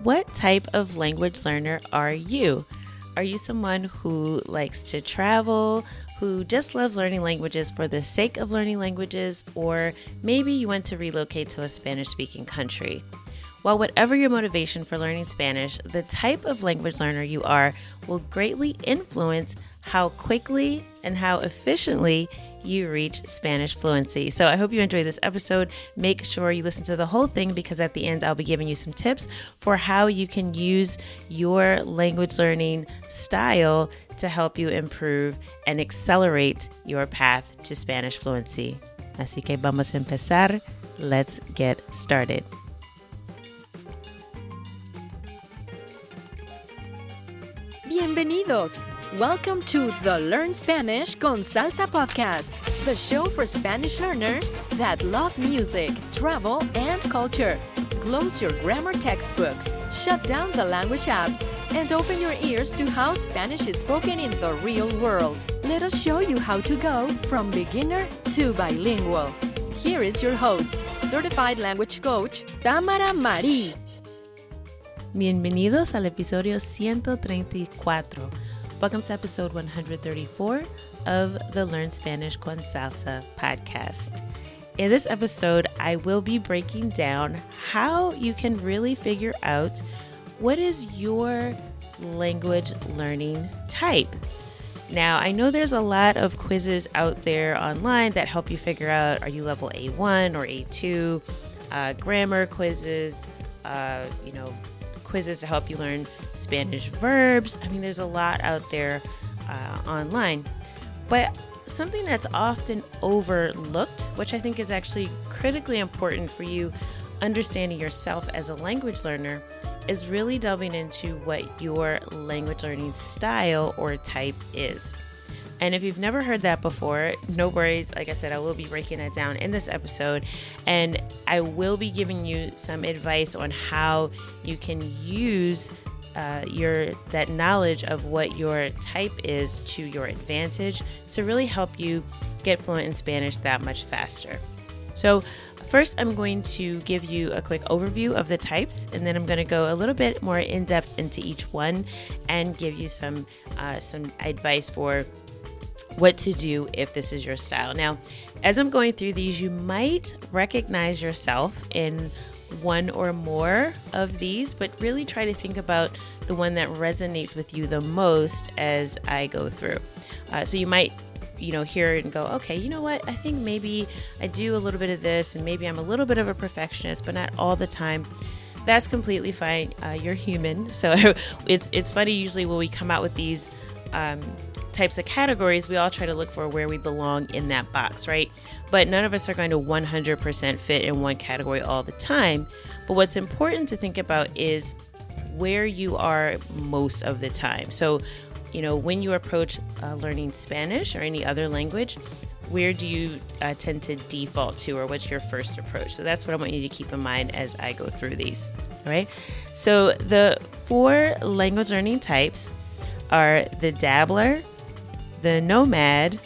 What type of language learner are you? Are you someone who likes to travel, who just loves learning languages for the sake of learning languages, or maybe you want to relocate to a Spanish-speaking country? Well, whatever your motivation for learning Spanish, the type of language learner you are will greatly influence how quickly and how efficiently you reach Spanish fluency. So I hope you enjoyed this episode. Make sure you listen to the whole thing because at the end I'll be giving you some tips for how you can use your language learning style to help you improve and accelerate your path to Spanish fluency. Así que vamos a empezar. Let's get started. Bienvenidos! Welcome to the Learn Spanish con Salsa podcast, the show for Spanish learners that love music, travel, and culture. Close your grammar textbooks, shut down the language apps, and open your ears to how Spanish is spoken in the real world. Let us show you how to go from beginner to bilingual. Here is your host, certified language coach, Tamara Marie. Bienvenidos al episodio 134. Welcome to episode 134 of the Learn Spanish con Salsa podcast. In this episode, I will be breaking down how you can really figure out what is your language learning type. Now, I know there's a lot of quizzes out there online that help you figure out, are you level A1 or A2, grammar quizzes, quizzes to help you learn Spanish verbs. I mean, there's a lot out there online. But something that's often overlooked, which I think is actually critically important for you understanding yourself as a language learner, is really delving into what your language learning style or type is. And if you've never heard that before, no worries. Like I said, I will be breaking that down in this episode. And I will be giving you some advice on how you can use that knowledge of what your type is to your advantage to really help you get fluent in Spanish that much faster. So first, I'm going to give you a quick overview of the types, and then I'm going to go a little bit more in depth into each one and give you some advice for what to do if this is your style. Now, as I'm going through these, you might recognize yourself in one or more of these, but really try to think about the one that resonates with you the most as I go through. So you might, hear it and go, okay, you know what? I think maybe I do a little bit of this, and maybe I'm a little bit of a perfectionist, but not all the time. That's completely fine. You're human. So it's funny, usually when we come out with these types of categories, we all try to look for where we belong in that box, right? But none of us are going to 100% fit in one category all the time. But what's important to think about is where you are most of the time. So, when you approach learning Spanish or any other language, where do you tend to default to, or what's your first approach? So that's what I want you to keep in mind as I go through these, all right? So the 4 language learning types are the dabbler, the nomad,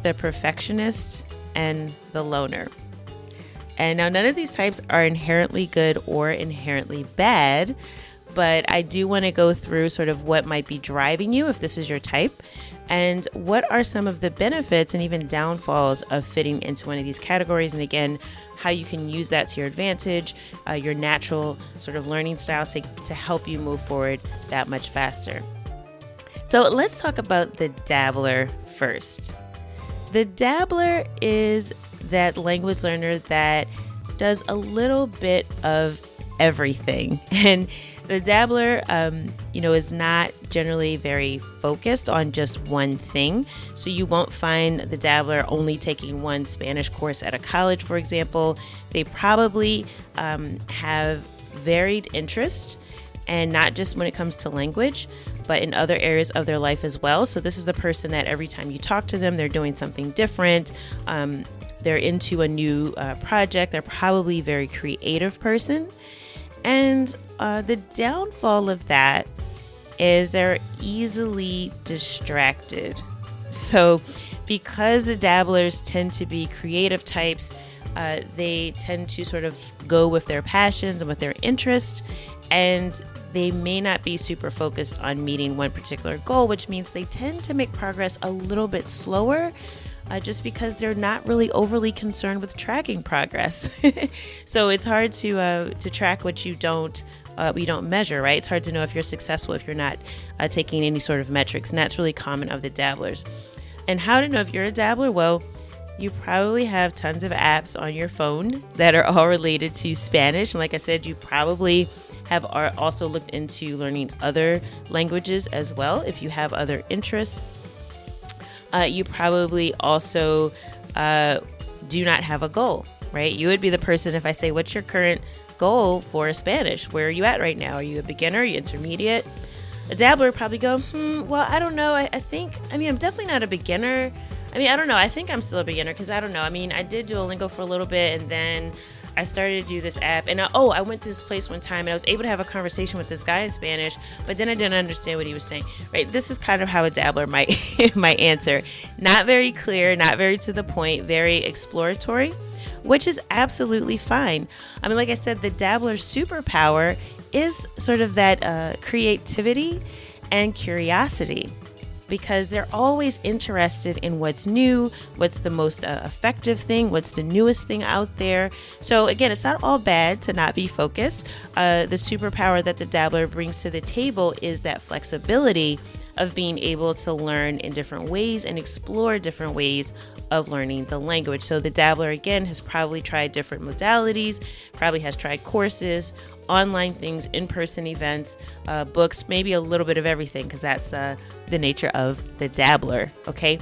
the perfectionist, and the loner. And now none of these types are inherently good or inherently bad, but I do want to go through sort of what might be driving you if this is your type, and what are some of the benefits and even downfalls of fitting into one of these categories, and again, how you can use that to your advantage, your natural sort of learning style to help you move forward that much faster. So let's talk about the dabbler first. The dabbler is that language learner that does a little bit of everything. And the dabbler, is not generally very focused on just one thing. So you won't find the dabbler only taking one Spanish course at a college, for example. They probably have varied interest, and not just when it comes to language, but in other areas of their life as well. So this is the person that every time you talk to them, they're doing something different. They're into a new project. They're probably a very creative person. And the downfall of that is they're easily distracted. So because the dabblers tend to be creative types, they tend to sort of go with their passions and with their interest. and they may not be super focused on meeting one particular goal, which means they tend to make progress a little bit slower, just because they're not really overly concerned with tracking progress. So it's hard to track what you don't measure, right? It's hard to know if you're successful if you're not taking any sort of metrics, and that's really common of the dabblers. And how to know if you're a dabbler? Well, you probably have tons of apps on your phone that are all related to Spanish. And like I said, you probably have also looked into learning other languages as well if you have other interests. You probably also do not have a goal, right? You would be the person if I say, what's your current goal for Spanish? Where are you at right now? Are you a beginner? Are you intermediate? A dabbler would probably go, well, I don't know. I think, I'm definitely not a beginner. I don't know. I think I'm still a beginner because I don't know. I did Duolingo for a little bit, and then I started to do this app, and I went to this place one time and I was able to have a conversation with this guy in Spanish, but then I didn't understand what he was saying, right? This is kind of how a dabbler might answer. Not very clear, not very to the point, very exploratory, which is absolutely fine. Like I said, the dabbler's superpower is sort of that creativity and curiosity, because they're always interested in what's new, what's the most effective thing, what's the newest thing out there. So again, it's not all bad to not be focused. The superpower that the dabbler brings to the table is that flexibility of being able to learn in different ways and explore different ways of learning the language. So the dabbler, again, has probably tried different modalities, probably has tried courses, online things, in-person events, books, maybe a little bit of everything, because that's the nature of the dabbler, okay?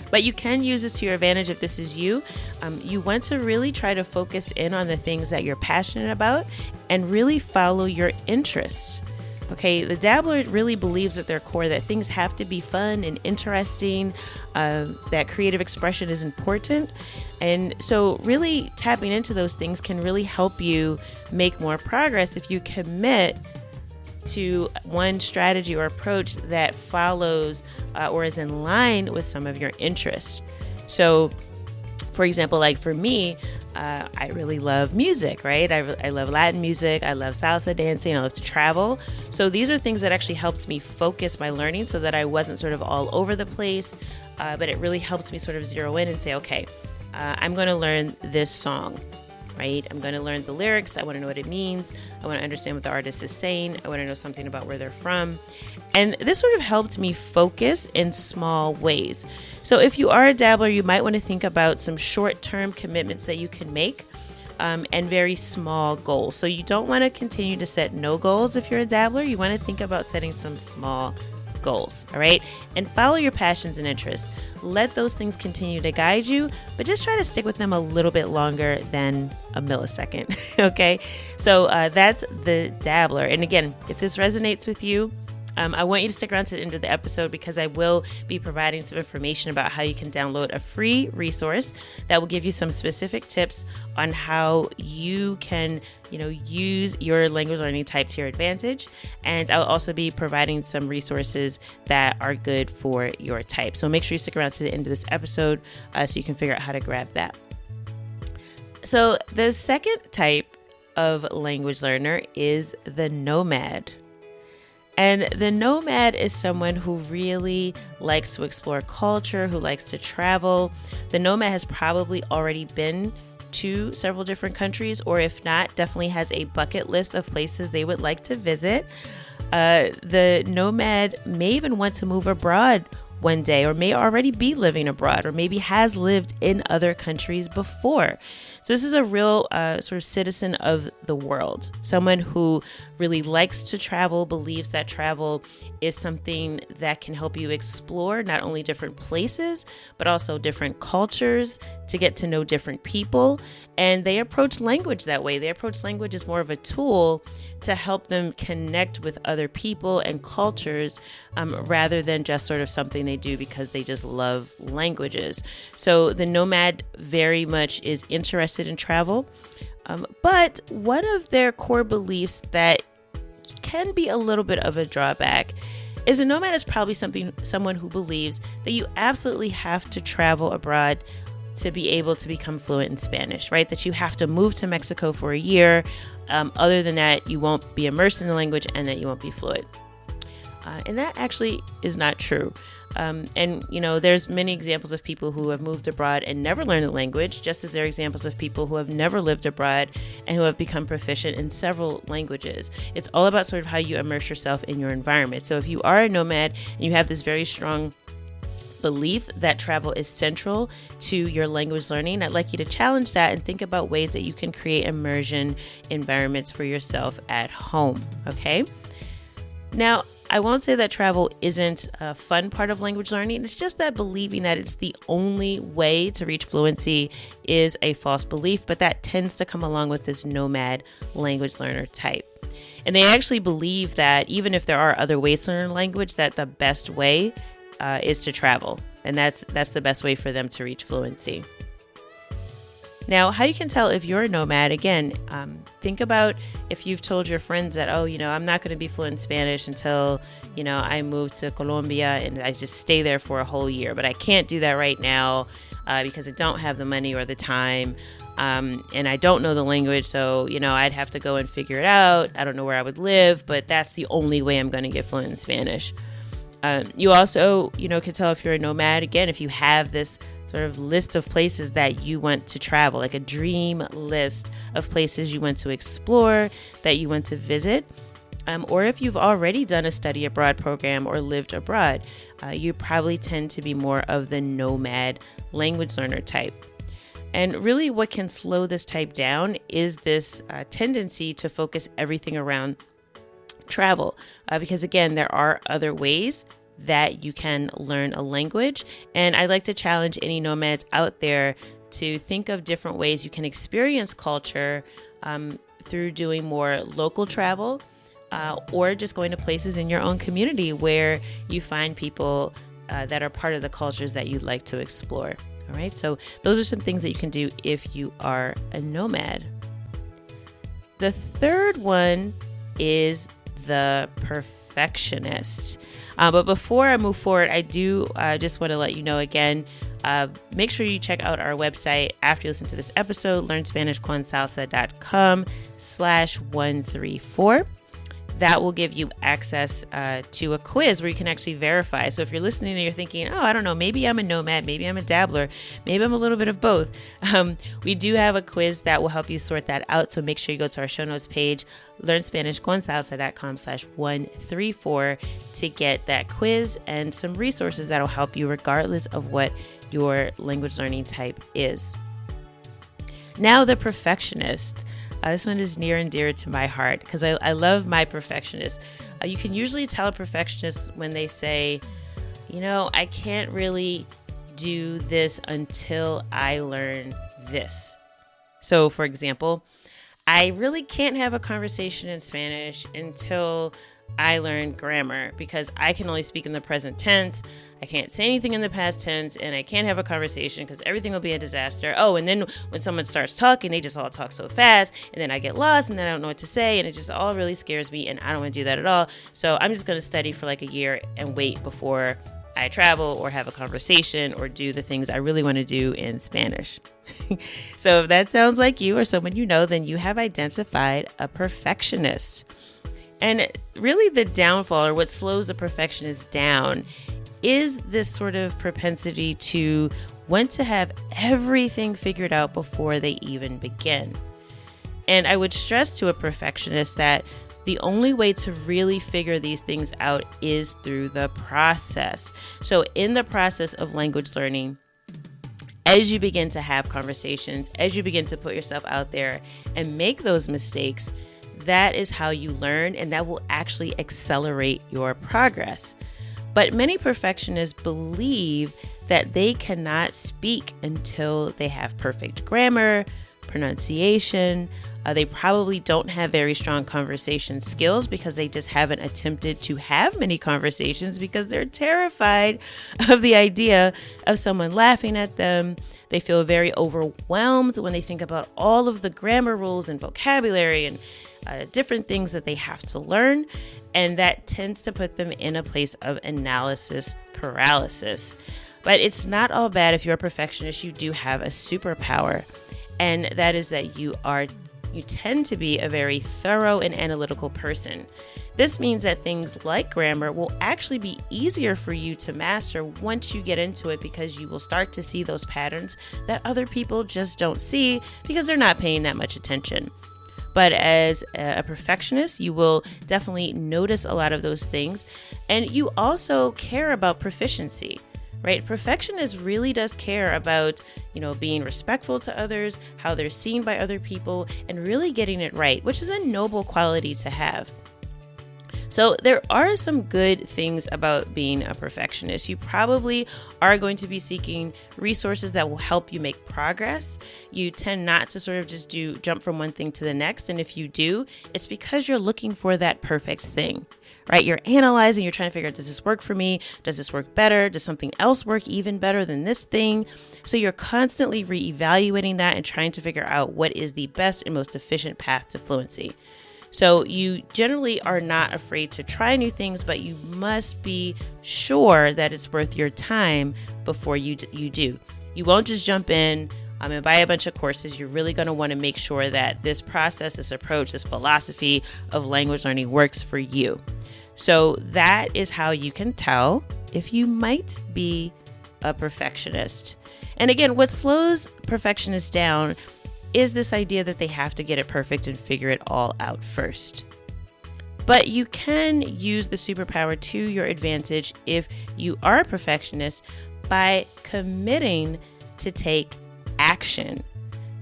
But you can use this to your advantage if this is you. You want to really try to focus in on the things that you're passionate about and really follow your interests. Okay, the dabbler really believes at their core that things have to be fun and interesting, that creative expression is important. And so really tapping into those things can really help you make more progress if you commit to one strategy or approach that follows or is in line with some of your interests. So, for example, like for me, I really love music, right? I love Latin music. I love salsa dancing. I love to travel. So these are things that actually helped me focus my learning so that I wasn't sort of all over the place, but it really helped me sort of zero in and say, okay, I'm going to learn this song, right? I'm going to learn the lyrics. I want to know what it means. I want to understand what the artist is saying. I want to know something about where they're from. And this sort of helped me focus in small ways. So if you are a dabbler, you might want to think about some short-term commitments that you can make, and very small goals. So you don't want to continue to set no goals if you're a dabbler. You want to think about setting some small goals, all right? And follow your passions and interests. Let those things continue to guide you, but just try to stick with them a little bit longer than a millisecond, okay? So that's the dabbler. And again, if this resonates with you, I want you to stick around to the end of the episode because I will be providing some information about how you can download a free resource that will give you some specific tips on how you can, use your language learning type to your advantage. And I'll also be providing some resources that are good for your type. So make sure you stick around to the end of this episode so you can figure out how to grab that. So the second type of language learner is the nomad. And the nomad is someone who really likes to explore culture, who likes to travel. The nomad has probably already been to several different countries, or if not, definitely has a bucket list of places they would like to visit. The nomad may even want to move abroad one day, or may already be living abroad, or maybe has lived in other countries before. So this is a real sort of citizen of the world, someone who really likes to travel, believes that travel is something that can help you explore not only different places, but also different cultures, to get to know different people. And they approach language that way. They approach language as more of a tool to help them connect with other people and cultures, rather than just sort of something they do because they just love languages. So the nomad very much is interested in travel, but one of their core beliefs that can be a little bit of a drawback is a nomad is probably someone who believes that you absolutely have to travel abroad to be able to become fluent in Spanish, right? That you have to move to Mexico for a year. Other than that, you won't be immersed in the language and that you won't be fluent. And that actually is not true. And, there's many examples of people who have moved abroad and never learned the language, just as there are examples of people who have never lived abroad and who have become proficient in several languages. It's all about sort of how you immerse yourself in your environment. So if you are a nomad and you have this very strong belief that travel is central to your language learning, I'd like you to challenge that and think about ways that you can create immersion environments for yourself at home, okay? Now, I won't say that travel isn't a fun part of language learning. It's just that believing that it's the only way to reach fluency is a false belief, but that tends to come along with this nomad language learner type. And they actually believe that even if there are other ways to learn a language, that the best way is to travel. And that's the best way for them to reach fluency. Now, how you can tell if you're a nomad, again, think about if you've told your friends that, I'm not going to be fluent in Spanish until, I move to Colombia and I just stay there for a whole year. But I can't do that right now because I don't have the money or the time. And I don't know the language. So, I'd have to go and figure it out. I don't know where I would live, but that's the only way I'm going to get fluent in Spanish. You also, can tell if you're a nomad, again, if you have this sort of list of places that you want to travel, like a dream list of places you want to explore, that you want to visit. Or if you've already done a study abroad program or lived abroad, you probably tend to be more of the nomad language learner type. And really what can slow this type down is this tendency to focus everything around travel. Because again, there are other ways that you can learn a language. And I'd like to challenge any nomads out there to think of different ways you can experience culture through doing more local travel or just going to places in your own community where you find people that are part of the cultures that you'd like to explore. All right, so those are some things that you can do if you are a nomad. The third one is the perfectionist. But before I move forward, I do just want to let you know again, make sure you check out our website after you listen to this episode, learnspanishconsalsa.com/134. That will give you access to a quiz where you can actually verify. So if you're listening and you're thinking, I don't know, maybe I'm a nomad, maybe I'm a dabbler, maybe I'm a little bit of both. We do have a quiz that will help you sort that out. So make sure you go to our show notes page, learnspanishconsalsa.com/134 to get that quiz and some resources that will help you regardless of what your language learning type is. Now, the perfectionist. This one is near and dear to my heart because I love my perfectionist. You can usually tell a perfectionist when they say, I can't really do this until I learn this. So, for example, I really can't have a conversation in Spanish until I learn grammar because I can only speak in the present tense. I can't say anything in the past tense, and I can't have a conversation because everything will be a disaster. Oh, and then when someone starts talking, they just all talk so fast, and then I get lost, and then I don't know what to say, and it just all really scares me, and I don't want to do that at all. So I'm just going to study for like a year and wait before I travel or have a conversation or do the things I really want to do in Spanish. So if that sounds like you or someone you know, then you have identified a perfectionist. And really the downfall, or what slows the perfectionist down, is this sort of propensity to want to have everything figured out before they even begin. And I would stress to a perfectionist that the only way to really figure these things out is through the process. So in the process of language learning, as you begin to have conversations, as you begin to put yourself out there and make those mistakes, that is how you learn, and that will actually accelerate your progress. But many perfectionists believe that they cannot speak until they have perfect grammar, pronunciation. They probably don't have very strong conversation skills because they just haven't attempted to have many conversations because they're terrified of the idea of someone laughing at them. They feel very overwhelmed when they think about all of the grammar rules and vocabulary and different things that they have to learn. And that tends to put them in a place of analysis paralysis. But it's not all bad. If you're a perfectionist, you do have a superpower, and that is that you tend to be a very thorough and analytical person. This means that things like grammar will actually be easier for you to master once you get into it, because you will start to see those patterns that other people just don't see because they're not paying that much attention. But as a perfectionist, you will definitely notice a lot of those things, and you also care about proficiency. Right? Perfectionist really does care about, being respectful to others, how they're seen by other people, and really getting it right, which is a noble quality to have. So there are some good things about being a perfectionist. You probably are going to be seeking resources that will help you make progress. You tend not to sort of just jump from one thing to the next. And if you do, it's because you're looking for that perfect thing. Right? You're analyzing, you're trying to figure out, does this work for me? Does this work better? Does something else work even better than this thing? So you're constantly reevaluating that and trying to figure out what is the best and most efficient path to fluency. So you generally are not afraid to try new things, but you must be sure that it's worth your time before you do. You won't just jump in and buy a bunch of courses. You're really going to want to make sure that this process, this approach, this philosophy of language learning works for you. So that is how you can tell if you might be a perfectionist. And again, what slows perfectionists down is this idea that they have to get it perfect and figure it all out first. But you can use the superpower to your advantage if you are a perfectionist by committing to take action.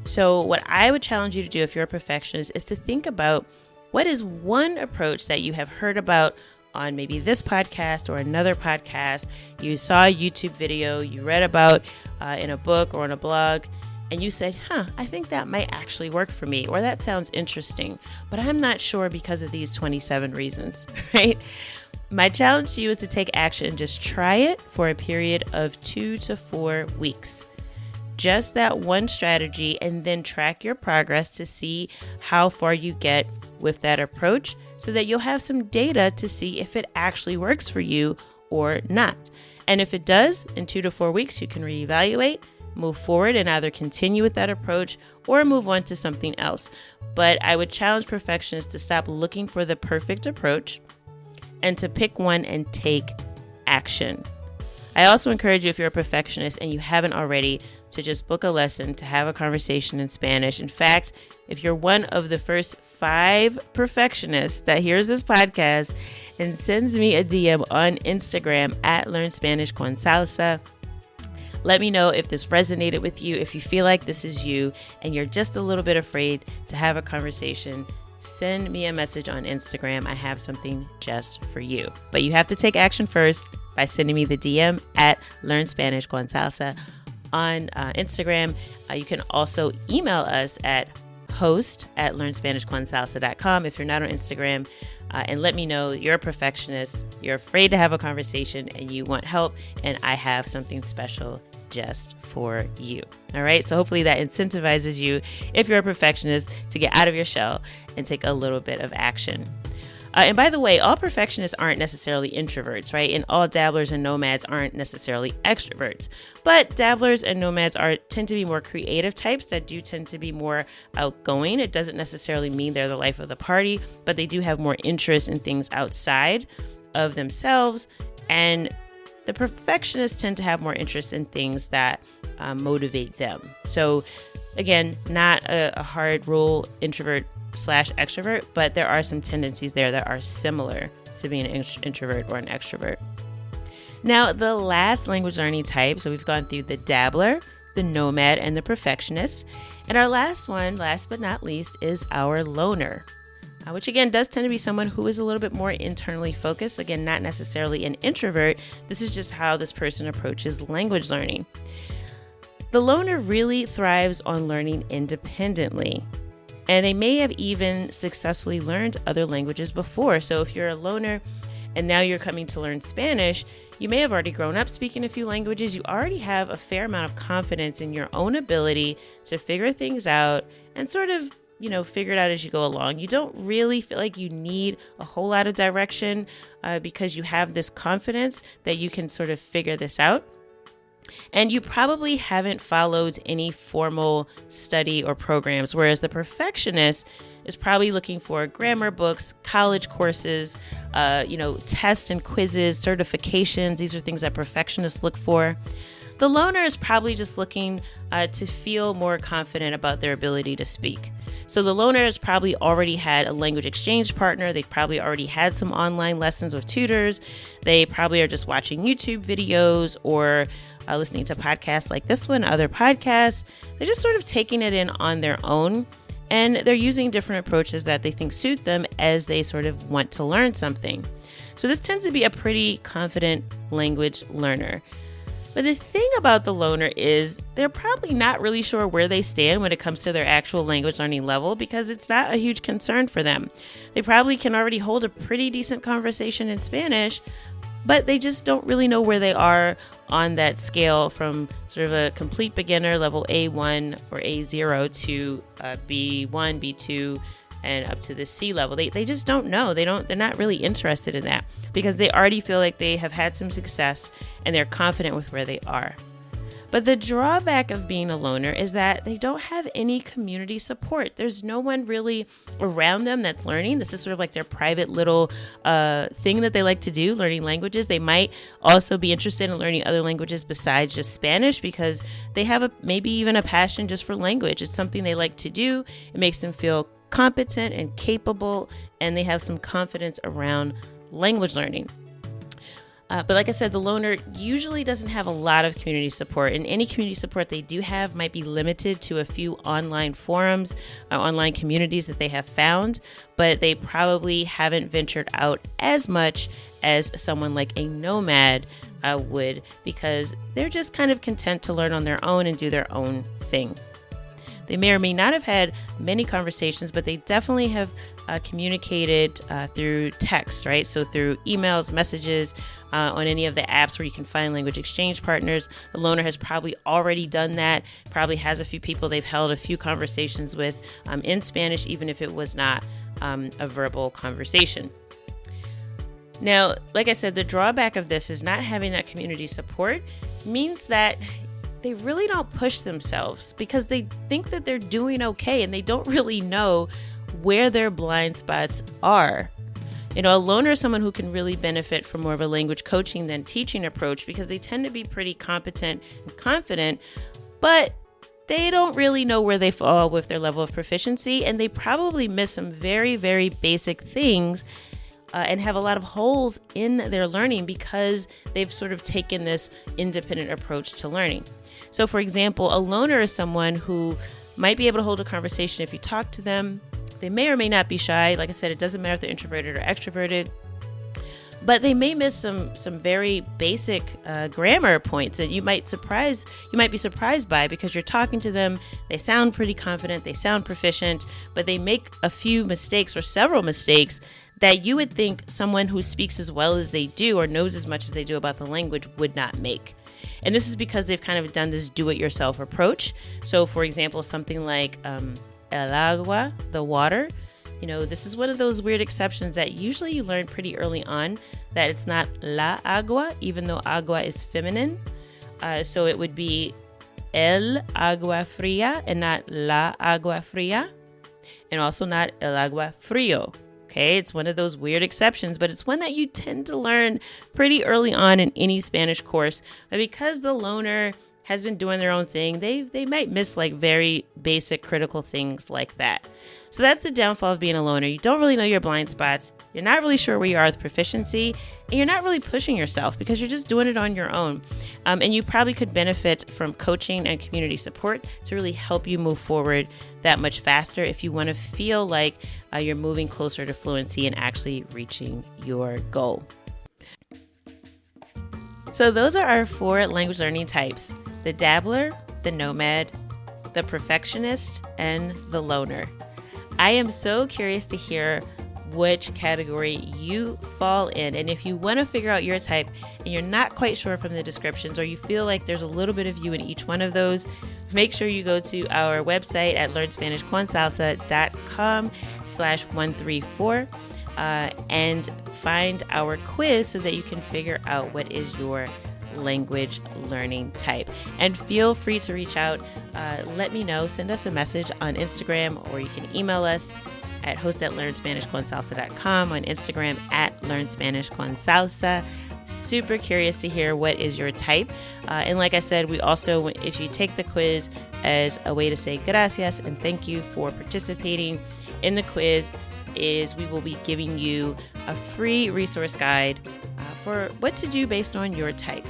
So what I would challenge you to do if you're a perfectionist is to think about, what is one approach that you have heard about on maybe this podcast or another podcast? You saw a YouTube video, you read about in a book or on a blog, and you said, I think that might actually work for me, or that sounds interesting, but I'm not sure because of these 27 reasons, right? My challenge to you is to take action and just try it for a period of 2 to 4 weeks. Just that one strategy, and then track your progress to see how far you get with that approach, so that you'll have some data to see if it actually works for you or not. And if it does, in 2 to 4 weeks, you can reevaluate, move forward, and either continue with that approach or move on to something else. But I would challenge perfectionists to stop looking for the perfect approach and to pick one and take action. I also encourage you, if you're a perfectionist and you haven't already, to just book a lesson, to have a conversation in Spanish. In fact, if you're one of the first 5 perfectionists that hears this podcast and sends me a DM on Instagram at Learn Spanish con Salsa, let me know if this resonated with you. If you feel like this is you and you're just a little bit afraid to have a conversation, send me a message on Instagram. I have something just for you. But you have to take action first by sending me the DM at Learn Spanish con Salsa on Instagram. You can also email us at host@learnspanishconsalsa.com if you're not on Instagram, and let me know you're a perfectionist, you're afraid to have a conversation, and you want help, and I have something special just for you. All right. So hopefully that incentivizes you, if you're a perfectionist, to get out of your shell and take a little bit of action. And by the way, all perfectionists aren't necessarily introverts, right? And all dabblers and nomads aren't necessarily extroverts. But dabblers and nomads tend to be more creative types that do tend to be more outgoing. It doesn't necessarily mean they're the life of the party, but they do have more interest in things outside of themselves. And the perfectionists tend to have more interest in things that motivate them. So again, not a hard rule, introvert/extrovert, but there are some tendencies there that are similar to being an introvert or an extrovert. Now, the last language learning type, so we've gone through the dabbler, the nomad, and the perfectionist. And our last one, last but not least, is our loner, which again does tend to be someone who is a little bit more internally focused. Again, not necessarily an introvert. This is just how this person approaches language learning. The loner really thrives on learning independently. And they may have even successfully learned other languages before. So if you're a loner and now you're coming to learn Spanish, you may have already grown up speaking a few languages. You already have a fair amount of confidence in your own ability to figure things out and sort of, figure it out as you go along. You don't really feel like you need a whole lot of direction because you have this confidence that you can sort of figure this out. And you probably haven't followed any formal study or programs, whereas the perfectionist is probably looking for grammar books, college courses, tests and quizzes, certifications. These are things that perfectionists look for. The loner is probably just looking to feel more confident about their ability to speak. So the loner has probably already had a language exchange partner. They've probably already had some online lessons with tutors. They probably are just watching YouTube videos or listening to podcasts like this one, other podcasts. They're just sort of taking it in on their own. And they're using different approaches that they think suit them as they sort of want to learn something. So this tends to be a pretty confident language learner. But the thing about the loner is they're probably not really sure where they stand when it comes to their actual language learning level because it's not a huge concern for them. They probably can already hold a pretty decent conversation in Spanish, but they just don't really know where they are on that scale from sort of a complete beginner level A1 or A0 to B1, B2, and up to the C level. They just don't know. They're not really interested in that because they already feel like they have had some success and they're confident with where they are. But the drawback of being a loner is that they don't have any community support. There's no one really around them that's learning. This is sort of like their private little thing that they like to do, learning languages. They might also be interested in learning other languages besides just Spanish because they have maybe even a passion just for language. It's something they like to do. It makes them feel competent and capable, and they have some confidence around language learning. But like I said, the loner usually doesn't have a lot of community support, and any community support they do have might be limited to a few online forums, online communities that they have found, but they probably haven't ventured out as much as someone like a nomad would because they're just kind of content to learn on their own and do their own thing. They may or may not have had many conversations, but they definitely have communicated through text, right? So through emails, messages, on any of the apps where you can find language exchange partners. The loner has probably already done that, probably has a few people they've held a few conversations with in Spanish, even if it was not a verbal conversation. Now, like I said, the drawback of this is not having that community support means that they really don't push themselves because they think that they're doing okay and they don't really know where their blind spots are. A loner is someone who can really benefit from more of a language coaching than teaching approach because they tend to be pretty competent and confident, but they don't really know where they fall with their level of proficiency, and they probably miss some very, very basic things and have a lot of holes in their learning because they've sort of taken this independent approach to learning. So, for example, a loner is someone who might be able to hold a conversation if you talk to them. They may or may not be shy. Like I said, it doesn't matter if they're introverted or extroverted. But they may miss some very basic grammar points that you might be surprised by because you're talking to them. They sound pretty confident. They sound proficient, but they make a few mistakes or several mistakes that you would think someone who speaks as well as they do or knows as much as they do about the language would not make. And this is because they've kind of done this do-it-yourself approach. So, for example, something like el agua, the water. This is one of those weird exceptions that usually you learn pretty early on, that it's not la agua, even though agua is feminine. So it would be el agua fría and not la agua fría, and also not el agua frío. Okay, it's one of those weird exceptions, but it's one that you tend to learn pretty early on in any Spanish course. But because the loner has been doing their own thing, they might miss like very basic critical things like that. So that's the downfall of being a loner. You don't really know your blind spots. You're not really sure where you are with proficiency, and you're not really pushing yourself because you're just doing it on your own. And you probably could benefit from coaching and community support to really help you move forward that much faster if you want to feel like you're moving closer to fluency and actually reaching your goal. So those are our 4 language learning types: the dabbler, the nomad, the perfectionist, and the loner. I am so curious to hear which category you fall in. And if you want to figure out your type and you're not quite sure from the descriptions, or you feel like there's a little bit of you in each one of those, make sure you go to our website at learnspanishconsalsa.com/134 and find our quiz so that you can figure out what is your language learning type. And feel free to reach out. Let me know. Send us a message on Instagram, or you can email us at host@learnspanishconsalsa.com, on Instagram at learnspanishconsalsa. Super curious to hear what is your type. And like I said, we also, if you take the quiz as a way to say gracias and thank you for participating in the quiz, we will be giving you a free resource guide for what to do based on your type.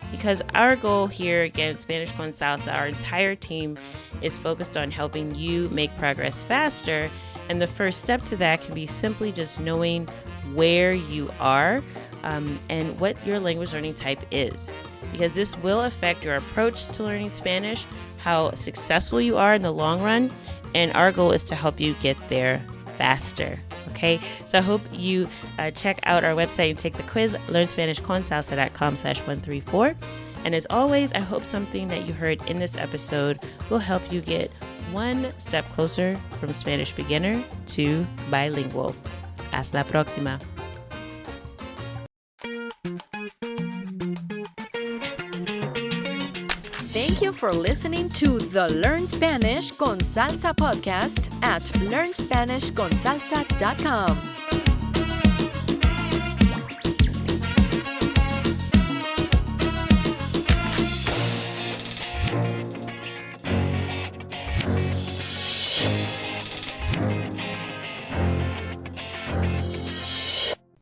Because our goal here, again, Spanish Con Salsa, our entire team is focused on helping you make progress faster. And the first step to that can be simply just knowing where you are and what your language learning type is. Because this will affect your approach to learning Spanish, how successful you are in the long run, and our goal is to help you get there faster. Okay, so I hope you check out our website and take the quiz, learnspanishconsalsa.com/134. And as always, I hope something that you heard in this episode will help you get one step closer from Spanish beginner to bilingual. Hasta la próxima. Thank you for listening to the Learn Spanish con Salsa podcast at learnspanishconsalsa.com.